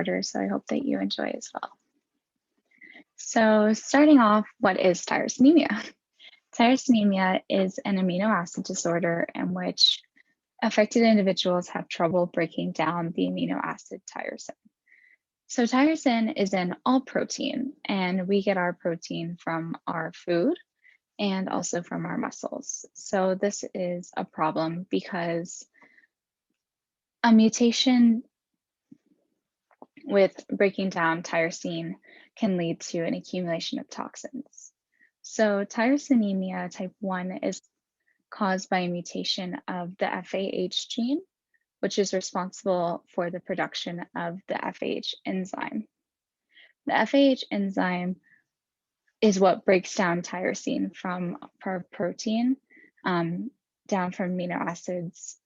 order, so I hope that you enjoy as well. So starting off, what is tyrosinemia? Tyrosinemia is an amino acid disorder in which affected individuals have trouble breaking down the amino acid tyrosine. So tyrosine is in all protein, and we get our protein from our food and also from our muscles. So this is a problem because a mutation with breaking down tyrosine can lead to an accumulation of toxins. So tyrosinemia type 1 is caused by a mutation of the FAH gene, which is responsible for the production of the FAH enzyme. The FAH enzyme is what breaks down tyrosine from our protein down from amino acids.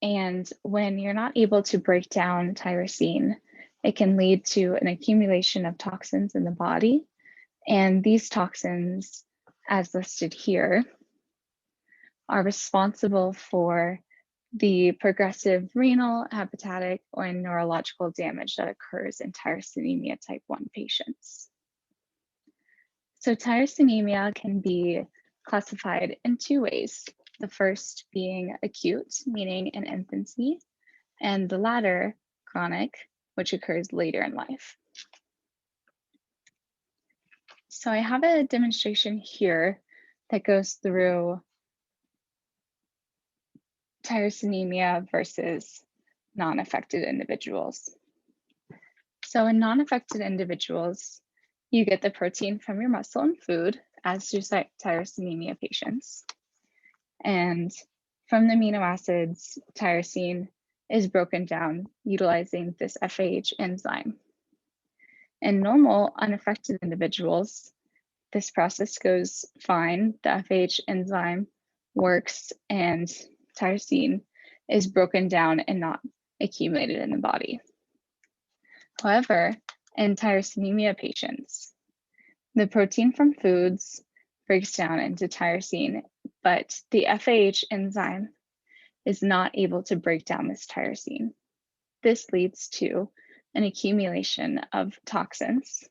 And when you're not able to break down tyrosine, it can lead to an accumulation of toxins in the body. And these toxins, as listed here, are responsible for the progressive renal, hepatic, or neurological damage that occurs in tyrosinemia type 1 patients. So tyrosinemia can be classified in two ways. The first being acute, meaning in infancy, and the latter, chronic, which occurs later in life. So I have a demonstration here that goes through tyrosinemia versus non-affected individuals. So in non-affected individuals, you get the protein from your muscle and food, as do tyrosinemia patients. And from the amino acids, tyrosine is broken down utilizing this FAH enzyme. In normal, unaffected individuals, this process goes fine. The FAH enzyme works and tyrosine is broken down and not accumulated in the body. However, in tyrosinemia patients, the protein from foods breaks down into tyrosine, but the FAH enzyme is not able to break down this tyrosine. This leads to an accumulation of toxins,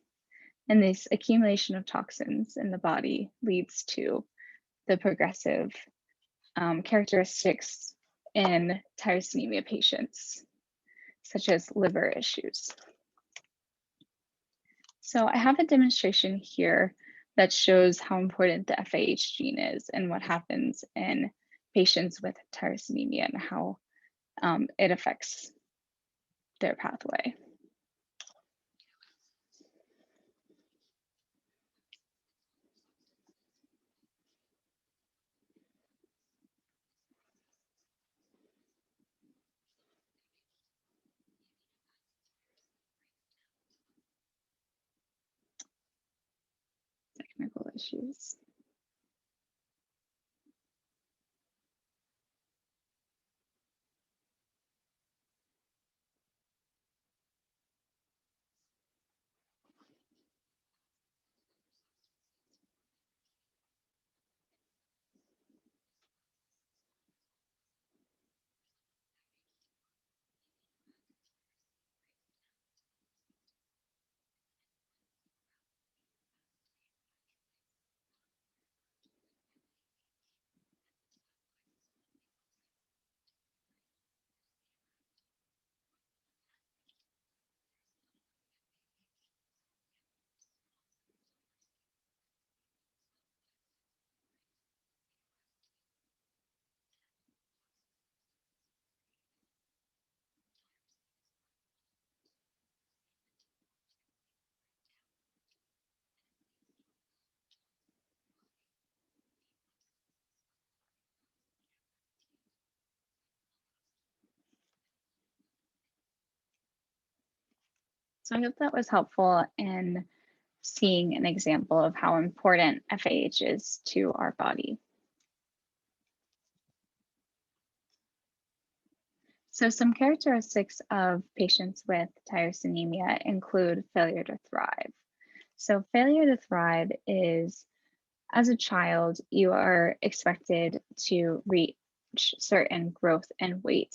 and this accumulation of toxins in the body leads to the progressive characteristics in tyrosinemia patients, such as liver issues. So I have a demonstration here that shows how important the FAH gene is and what happens in patients with tyrosinemia and how it affects their pathway. Technical issues. So I hope that was helpful in seeing an example of how important FAH is to our body. So some characteristics of patients with tyrosinemia include failure to thrive. So failure to thrive is, as a child, you are expected to reach certain growth and weight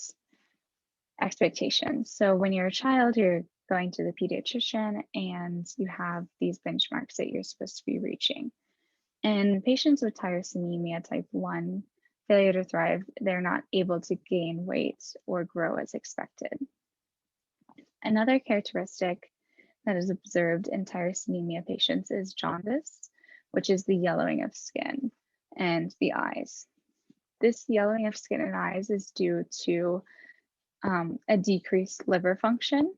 expectations. So when you're a child, you're going to the pediatrician, and you have these benchmarks that you're supposed to be reaching. In patients with tyrosinemia type 1, failure to thrive, they're not able to gain weight or grow as expected. Another characteristic that is observed in tyrosinemia patients is jaundice, which is the yellowing of skin and the eyes. This yellowing of skin and eyes is due to a decreased liver function,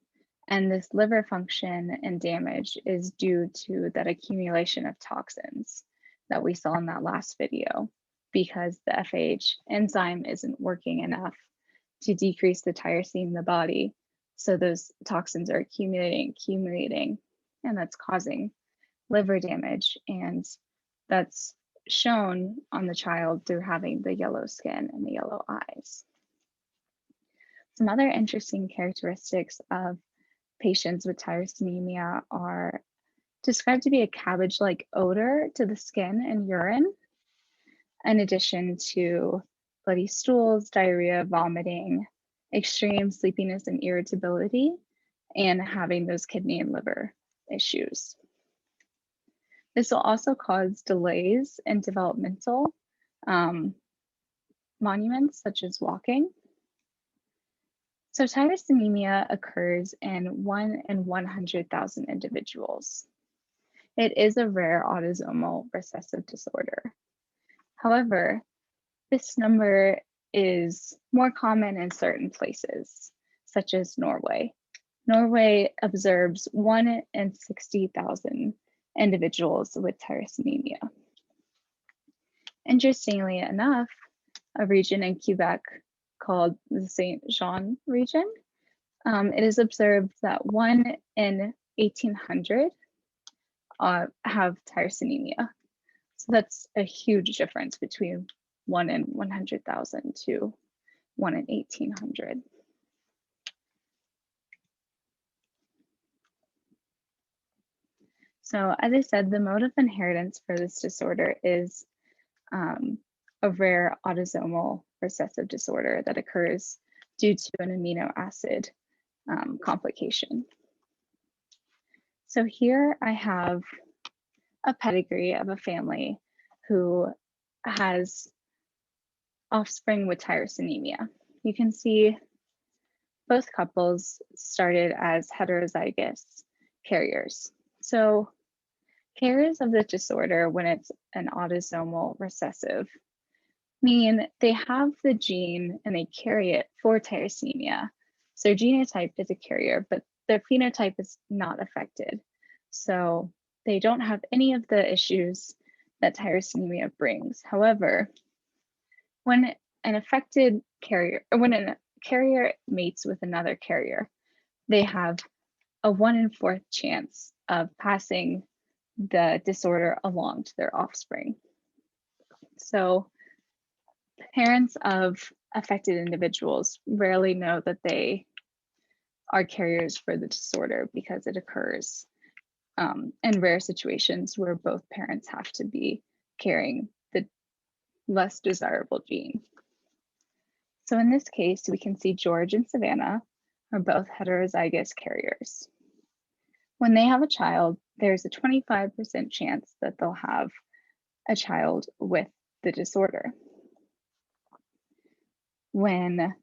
and this liver function and damage is due to that accumulation of toxins that we saw in that last video, because the FAH enzyme isn't working enough to decrease the tyrosine in the body. So those toxins are accumulating, and that's causing liver damage. And that's shown on the child through having the yellow skin and the yellow eyes. Some other interesting characteristics of patients with tyrosinemia are described to be a cabbage-like odor to the skin and urine, in addition to bloody stools, diarrhea, vomiting, extreme sleepiness and irritability, and having those kidney and liver issues. This will also cause delays in developmental monuments, such as walking. So tyrosinemia occurs in 1 in 100,000 individuals. It is a rare autosomal recessive disorder. However, this number is more common in certain places, such as Norway. Norway observes 1 in 60,000 individuals with tyrosinemia. Interestingly enough, a region in Quebec called the Saint Jean region, it is observed that 1 in 1,800 have tyrosinemia. So that's a huge difference between 1 in 100,000 to 1 in 1,800. So as I said, the mode of inheritance for this disorder is a rare autosomal recessive disorder that occurs due to an amino acid complication. So here I have a pedigree of a family who has offspring with tyrosinemia. You can see both couples started as heterozygous carriers. So carriers of the disorder, when it's an autosomal recessive, mean they have the gene and they carry it for tyrosinemia. So their genotype is a carrier, but their phenotype is not affected. So they don't have any of the issues that tyrosinemia brings. However, when an affected carrier, or when a carrier mates with another carrier, they have a 1 in 4 chance of passing the disorder along to their offspring. So parents of affected individuals rarely know that they are carriers for the disorder because it occurs in rare situations where both parents have to be carrying the less desirable gene. So in this case, we can see George and Savannah are both heterozygous carriers. When they have a child, there's a 25% chance that they'll have a child with the disorder. When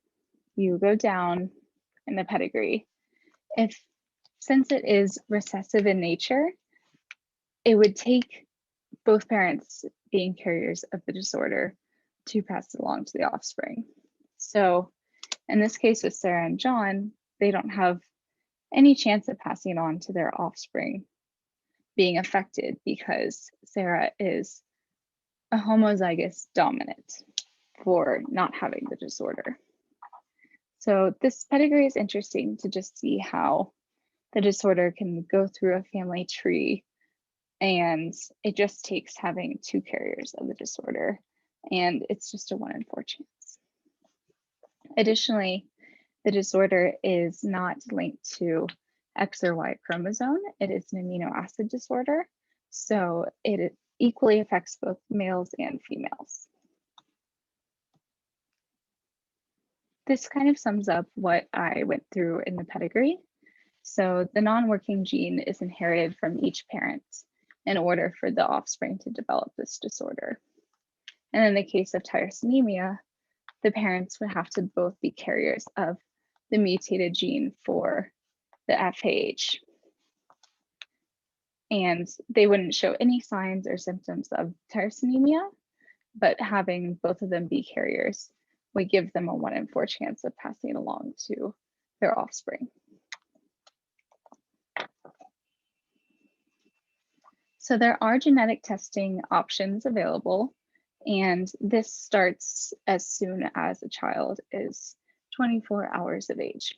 you go down in the pedigree, since it is recessive in nature, it would take both parents being carriers of the disorder to pass it along to the offspring. So in this case with Sarah and John, they don't have any chance of passing it on to their offspring being affected because Sarah is a homozygous dominant for not having the disorder. So this pedigree is interesting to just see how the disorder can go through a family tree, and it just takes having 2 carriers of the disorder, and it's just a 1 in 4 chance. Additionally, the disorder is not linked to X or Y chromosome. It is an amino acid disorder, so it equally affects both males and females. This kind of sums up what I went through in the pedigree. So the non-working gene is inherited from each parent in order for the offspring to develop this disorder. And in the case of tyrosinemia, the parents would have to both be carriers of the mutated gene for the FAH. And they wouldn't show any signs or symptoms of tyrosinemia, but having both of them be carriers would give them a 1 in 4 chance of passing it along to their offspring. So there are genetic testing options available, and this starts as soon as a child is 24 hours of age.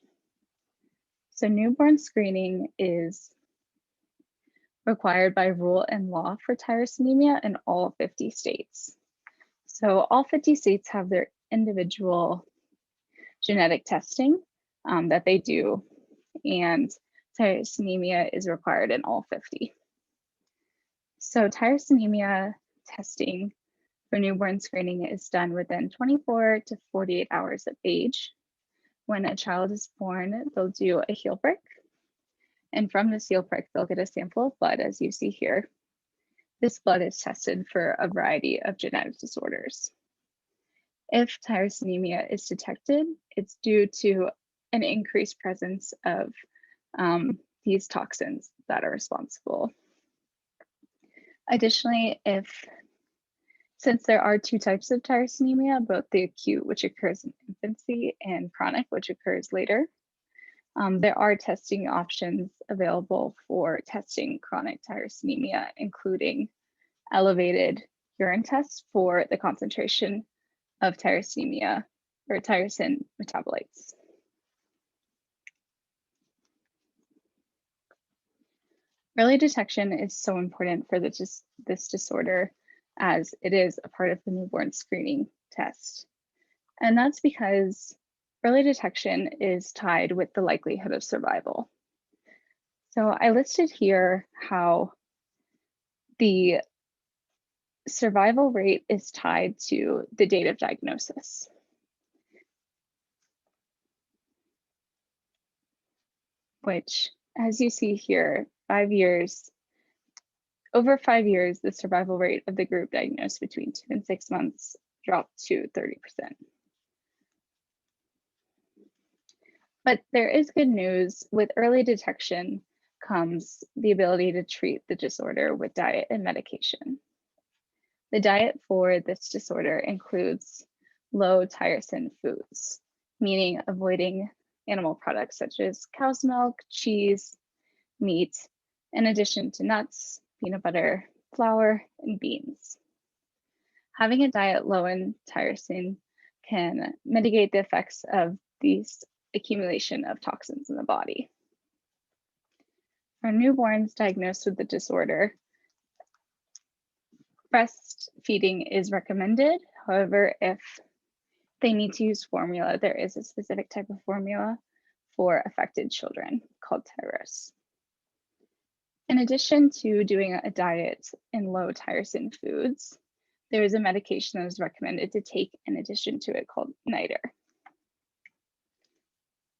So newborn screening is required by rule and law for tyrosinemia in all 50 states. So all 50 states have their individual genetic testing that they do, and tyrosinemia is required in all 50. So tyrosinemia testing for newborn screening is done within 24 to 48 hours of age. When a child is born, they'll do a heel prick, and from this heel prick, they'll get a sample of blood, as you see here. This blood is tested for a variety of genetic disorders. If tyrosinemia is detected, it's due to an increased presence of these toxins that are responsible. Additionally, since there are 2 types of tyrosinemia, both the acute, which occurs in infancy, and chronic, which occurs later, there are testing options available for testing chronic tyrosinemia, including elevated urine tests for the concentration of tyrosinemia or tyrosine metabolites. Early detection is so important for this disorder, as it is a part of the newborn screening test. And that's because early detection is tied with the likelihood of survival. So I listed here how the survival rate is tied to the date of diagnosis. Which, as you see here, 5 years, over 5 years, the survival rate of the group diagnosed between 2 and 6 months dropped to 30%. But there is good news. With early detection comes the ability to treat the disorder with diet and medication. The diet for this disorder includes low tyrosine foods, meaning avoiding animal products such as cow's milk, cheese, meat, in addition to nuts, peanut butter, flour, and beans. Having a diet low in tyrosine can mitigate the effects of these accumulation of toxins in the body. For newborns diagnosed with the disorder, breastfeeding is recommended. However, if they need to use formula, there is a specific type of formula for affected children called Tyros. In addition to doing a diet in low tyrosine foods, there is a medication that is recommended to take in addition to it called NITR.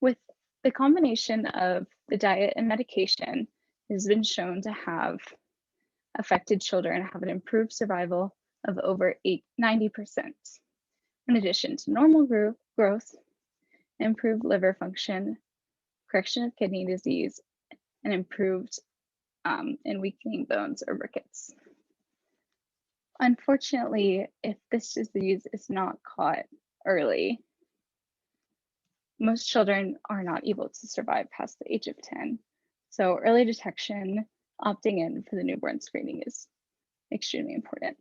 With the combination of the diet and medication, it has been shown to have affected children have an improved survival of over 90%, in addition to normal growth, improved liver function, correction of kidney disease, and improved in weakening bones or rickets. Unfortunately, if this disease is not caught early, most children are not able to survive past the age of 10. So early detection, opting in for the newborn screening is extremely important.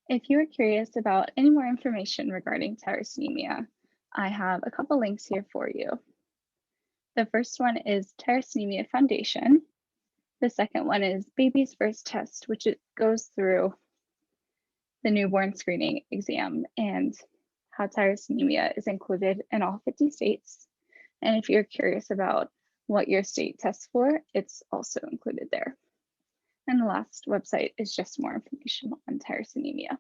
If you are curious about any more information regarding tyrosinemia, I have a couple links here for you. The first one is Tyrosinemia Foundation. The second one is Baby's First Test, which it goes through the newborn screening exam and how tyrosinemia is included in all 50 states. And if you're curious about what your state tests for, it's also included there. And the last website is just more information on tyrosinemia.